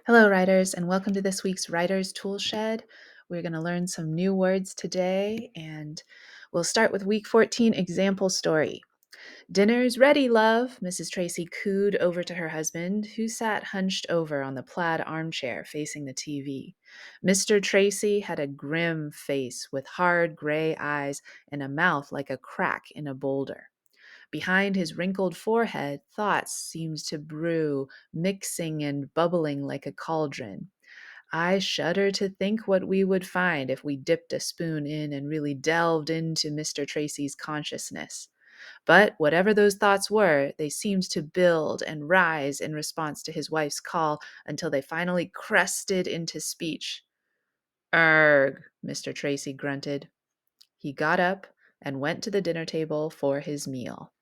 Hello, writers, and welcome to this week's Writer's Tool Shed. We're going to learn some new words today, and we'll start with week 14 example story. Dinner's ready, love, Mrs. Tracy cooed over to her husband, who sat hunched over on the plaid armchair facing the TV. Mr. Tracy had a grim face with hard gray eyes and a mouth like a crack in a boulder. Behind his wrinkled forehead, thoughts seemed to brew, mixing and bubbling like a cauldron. I shudder to think what we would find if we dipped a spoon in and really delved into Mr. Tracy's consciousness. But whatever those thoughts were, they seemed to build and rise in response to his wife's call until they finally crested into speech. Erg, Mr. Tracy grunted. He got up and went to the dinner table for his meal.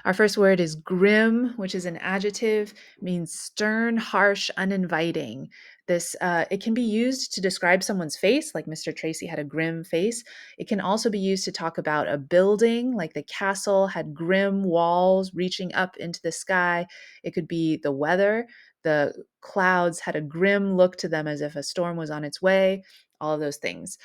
Our first word is grim, which is an adjective, means stern, harsh, uninviting. It can be used to describe someone's face, like Mr. Tracy had a grim face. It can also be used to talk about a building, like the castle had grim walls reaching up into the sky. It could be the weather. The clouds had a grim look to them as if a storm was on its way. All of those things.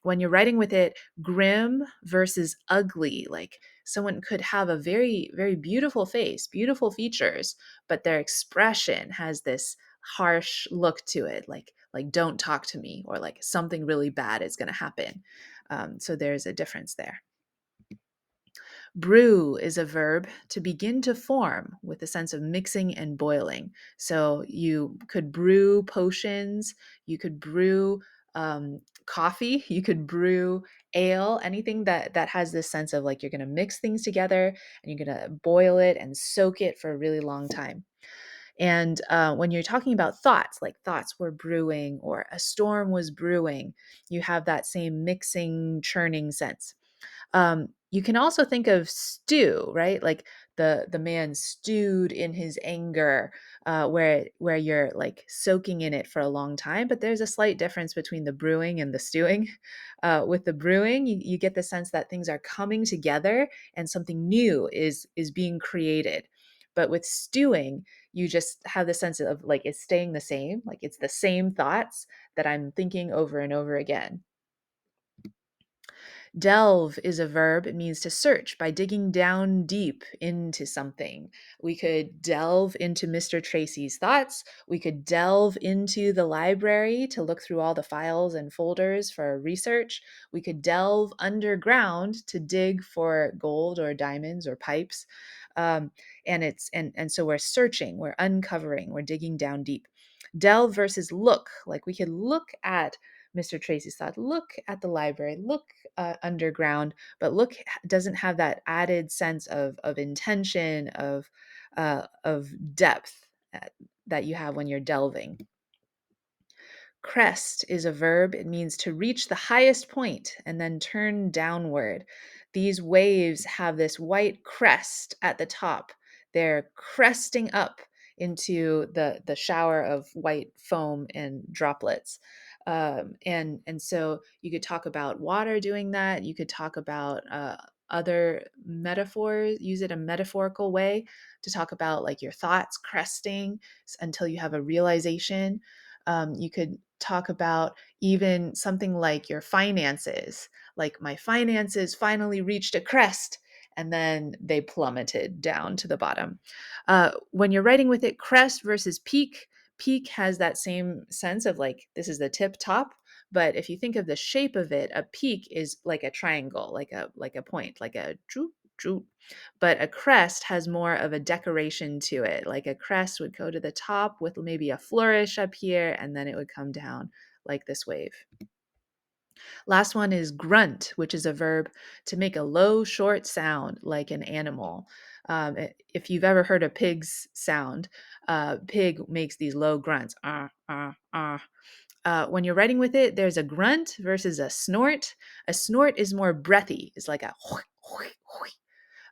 When you're writing with it, grim versus ugly, like someone could have a very, very beautiful face, beautiful features, but their expression has this harsh look to it, like don't talk to me, or like something really bad is going to happen. So there's a difference there. Brew is a verb to begin to form with a sense of mixing and boiling. So you could brew potions, you could brew coffee, you could brew ale, anything that has this sense of like you're going to mix things together and you're going to boil it and soak it for a really long time. And when you're talking about thoughts, like thoughts were brewing or a storm was brewing, you have that same mixing, churning sense. You can also think of stew, right? Like the man stewed in his anger, where you're like soaking in it for a long time. But there's a slight difference between the brewing and the stewing. With the brewing, you get the sense that things are coming together and something new is being created. But with stewing, you just have the sense of like it's staying the same, like it's the same thoughts that I'm thinking over and over again. Delve is a verb. It means to search by digging down deep into something. We could delve into Mr. Tracy's thoughts. We could delve into the library to look through all the files and folders for research. We could delve underground to dig for gold or diamonds or pipes. Um, and so we're searching, we're uncovering, we're digging down deep. Delve versus look, like we could look at Mr. Tracy's thought, look at the library, look underground, but look doesn't have that added sense of intention, of depth that you have when you're delving. Crest is a verb. It means to reach the highest point and then turn downward. These waves have this white crest at the top. They're cresting up into the shower of white foam and droplets. And so you could talk about water doing that. You could talk about other metaphors, use it a metaphorical way to talk about like your thoughts cresting until you have a realization. You could talk about even something like your finances, like my finances finally reached a crest and then they plummeted down to the bottom. When you're writing with it, crest versus peak, peak has that same sense of like this is the tip top. But if you think of the shape of it, a peak is like a triangle, like a point, like a droop, droop. But a crest has more of a decoration to it. Like a crest would go to the top with maybe a flourish up here, and then it would come down like this wave. Last one is grunt, which is a verb to make a low, short sound like an animal. If you've ever heard a pig's sound, pig makes these low grunts. When you're writing with it, there's a grunt versus a snort. A snort is more breathy. It's like a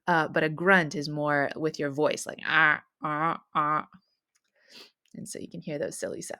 but a grunt is more with your voice, like ah, ah, ah. And so you can hear those silly